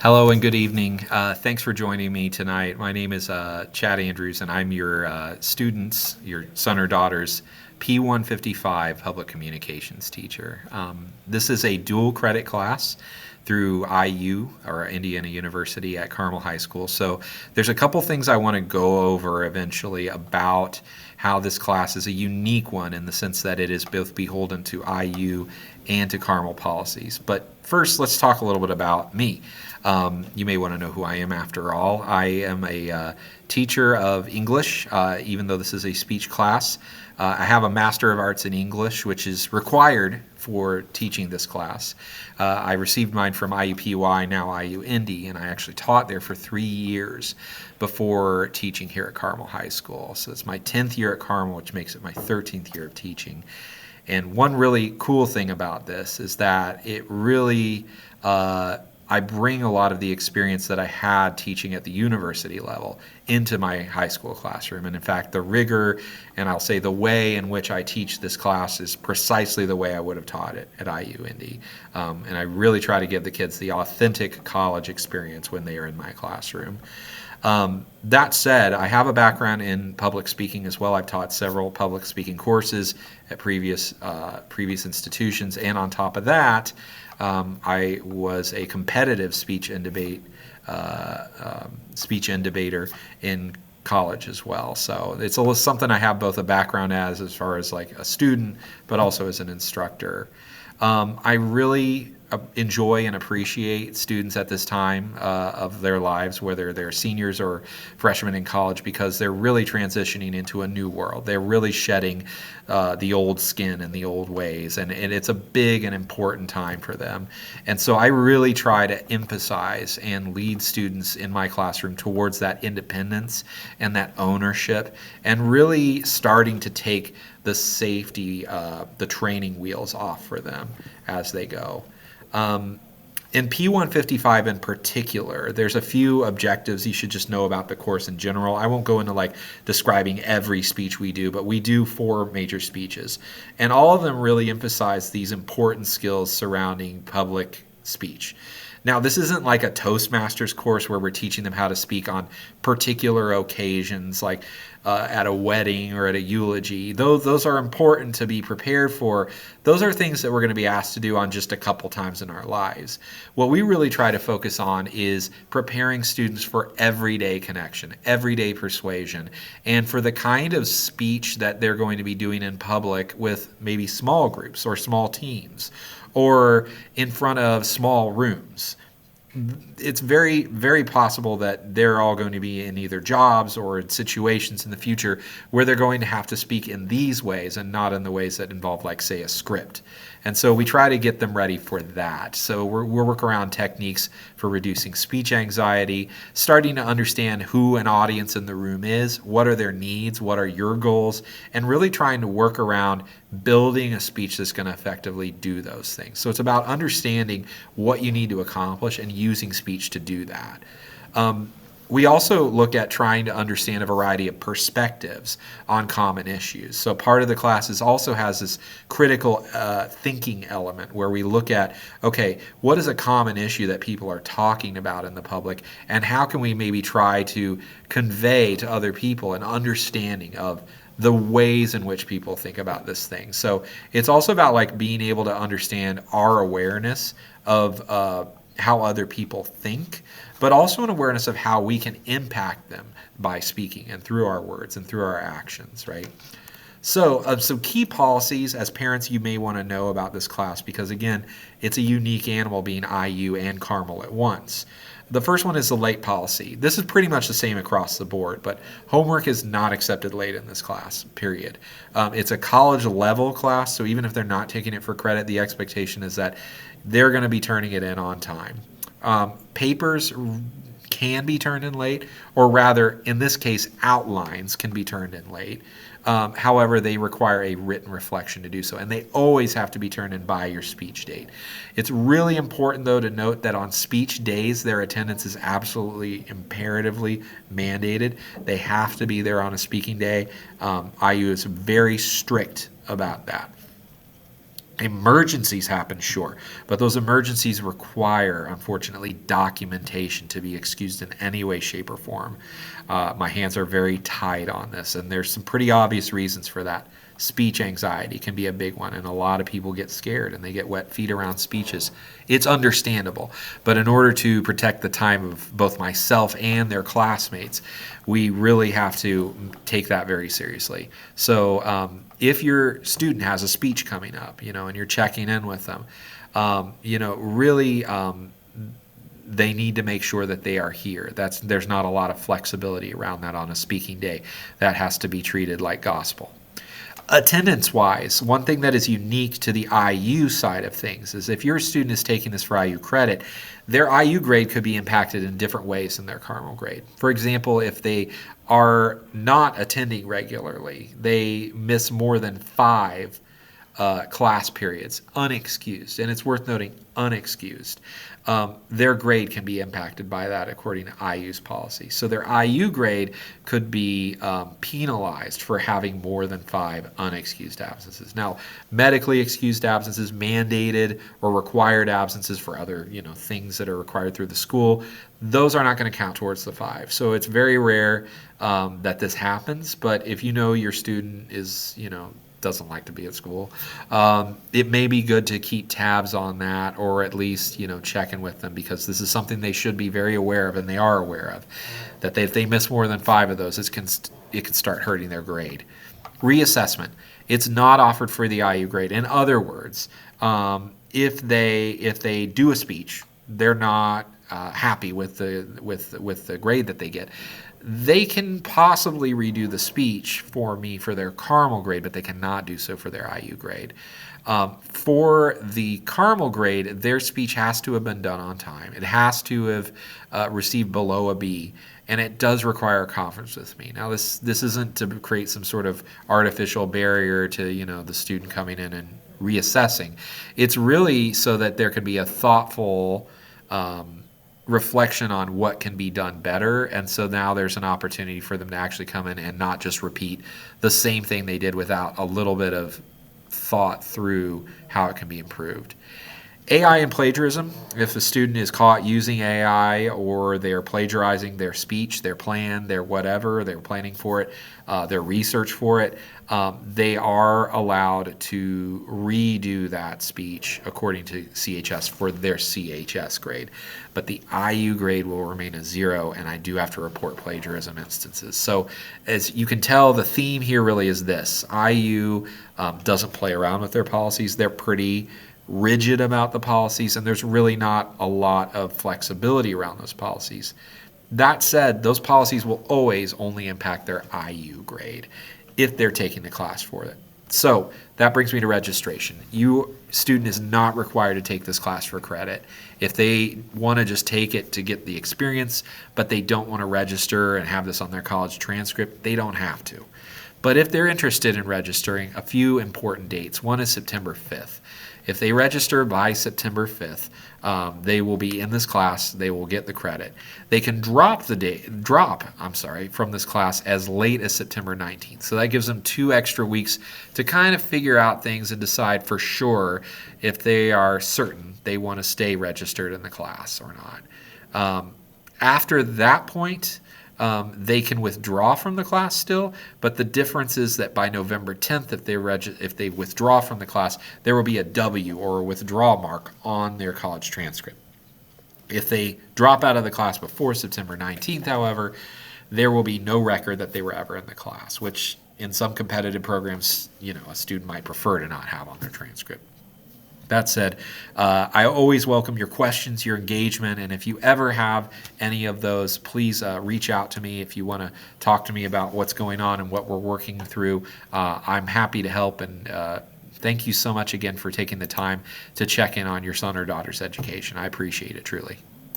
Hello and good evening. Thanks for joining me tonight. My name is Chad Andrews, and I'm your student's, your son or daughter's P155 public communications teacher. This is a dual credit class through IU, or Indiana University at Carmel High School. So there's a couple things I want to go over eventually about how this class is a unique one in the sense that it is both beholden to IU and to Carmel policies. But first, let's talk a little bit about me. You may want to know who I am after all. I am a teacher of English, even though this is a speech class. I have a Master of Arts in English, which is required for teaching this class. I received mine from IUPUI, now IU Indy, and I actually taught there for 3 years before teaching here at Carmel High School. So it's my 10th year at Carmel, which makes it my 13th year of teaching. And one really cool thing about this is that it really I bring a lot of the experience that I had teaching at the university level into my high school classroom. And in fact, the rigor and I'll say the way in which I teach this class is precisely the way I would have taught it at IU Indy. And I really try to give the kids the authentic college experience when they are in my classroom. That said, I have a background in public speaking as well. I've taught several public speaking courses at previous institutions, and on top of that, I was a competitive speech and debater in college as well. So it's something I have both a background as far as like a student, but also as an instructor. I really enjoy and appreciate students at this time of their lives, whether they're seniors or freshmen in college, because they're really transitioning into a new world. They're really shedding the old skin and the old ways, and it's a big and important time for them. And so I really try to emphasize and lead students in my classroom towards that independence and that ownership, and really starting to take the safety, the training wheels off for them as they go. In P155 in particular, there's a few objectives you should just know about the course in general. I won't go into like describing every speech we do, but we do 4 major speeches. And all of them really emphasize these important skills surrounding public speech. Now, this isn't like a Toastmasters course where we're teaching them how to speak on particular occasions, like at a wedding or at a eulogy. Those are important to be prepared for. Those are things that we're going to be asked to do on just a couple times in our lives. What we really try to focus on is preparing students for everyday connection, everyday persuasion, and for the kind of speech that they're going to be doing in public with maybe small groups or small teams, or in front of small rooms. It's very, very possible that they're all going to be in either jobs or in situations in the future where they're going to have to speak in these ways and not in the ways that involve, like, say, a script. And so we try to get them ready for that. So we'll work around techniques for reducing speech anxiety, starting to understand who an audience in the room is, what are their needs, what are your goals, and really trying to work around building a speech that's going to effectively do those things. So it's about understanding what you need to accomplish and using speech to do that. We also look at trying to understand a variety of perspectives on common issues. So part of the classes also has this critical thinking element where we look at, okay, what is a common issue that people are talking about in the public, and how can we maybe try to convey to other people an understanding of the ways in which people think about this thing. So it's also about like being able to understand our awareness of how other people think, but also an awareness of how we can impact them by speaking and through our words and through our actions, right? So some key policies as parents you may want to know about this class, because again, it's a unique animal being IU and Carmel at once. The first one is the late policy. This is pretty much the same across the board, but homework is not accepted late in this class, period. It's a college level class, so even if they're not taking it for credit, the expectation is that they're going to be turning it in on time. Papers can be turned in late, or rather, in this case, outlines can be turned in late. However, they require a written reflection to do so, and they always have to be turned in by your speech date. It's really important, though, to note that on speech days, their attendance is absolutely imperatively mandated. They have to be there on a speaking day. IU is very strict about that. Emergencies happen, sure, but those emergencies require, unfortunately, documentation to be excused in any way, shape, or form. My hands are very tied on this, and there's some pretty obvious reasons for that. Speech anxiety can be a big one, and a lot of people get scared and they get wet feet around speeches. It's understandable, but in order to protect the time of both myself and their classmates, we really have to take that very seriously. So if your student has a speech coming up, and you're checking in with them, really they need to make sure that they are here. There's not a lot of flexibility around that on a speaking day. That has to be treated like gospel. Attendance-wise, one thing that is unique to the IU side of things is if your student is taking this for IU credit, their IU grade could be impacted in different ways than their Carmel grade. For example, if they are not attending regularly, they miss more than 5 class periods, unexcused, and it's worth noting, unexcused. Their grade can be impacted by that according to IU's policy. So their IU grade could be penalized for having more than 5 unexcused absences. Now, medically excused absences, mandated or required absences for other things that are required through the school, those are not going to count towards the 5. So it's very rare that this happens, but if your student is doesn't like to be at school, it may be good to keep tabs on that, or at least check in with them, because this is something they should be very aware of, and they are aware of, that if they miss more than 5 of those, it can start hurting their grade. Reassessment, it's not offered for the IU grade. In other words, if they do a speech, they're not happy with the grade that they get, they can possibly redo the speech for me for their Carmel grade, but they cannot do so for their IU grade. For the Carmel grade, their speech has to have been done on time. It has to have received below a B, and it does require a conference with me. Now, this isn't to create some sort of artificial barrier to the student coming in and reassessing. It's really so that there can be a thoughtful reflection on what can be done better, and so now there's an opportunity for them to actually come in and not just repeat the same thing they did without a little bit of thought through how it can be improved. AI and plagiarism, if a student is caught using AI or they're plagiarizing their speech, their plan, their whatever, they're planning for it, their research for it, they are allowed to redo that speech according to CHS for their CHS grade. But the IU grade will remain a 0, and I do have to report plagiarism instances. So as you can tell, the theme here really is this. IU doesn't play around with their policies. They're pretty rigid about the policies, and there's really not a lot of flexibility around those policies. That said, those policies will always only impact their IU grade if they're taking the class for it. So that brings me to registration. Your student is not required to take this class for credit. If they want to just take it to get the experience, but they don't want to register and have this on their college transcript, they don't have to. But if they're interested in registering, a few important dates. One is September 5th. If they register by September 5th, they will be in this class. They will get the credit. They can drop from this class as late as September 19th. So that gives them 2 extra weeks to kind of figure out things and decide for sure if they are certain they want to stay registered in the class or not. After that point, they can withdraw from the class still, but the difference is that by November 10th, if they withdraw from the class, there will be a W or a withdrawal mark on their college transcript. If they drop out of the class before September 19th, however, there will be no record that they were ever in the class, which in some competitive programs, a student might prefer to not have on their transcript. That said, I always welcome your questions, your engagement, and if you ever have any of those, please reach out to me if you want to talk to me about what's going on and what we're working through. I'm happy to help, and thank you so much again for taking the time to check in on your son or daughter's education. I appreciate it, truly.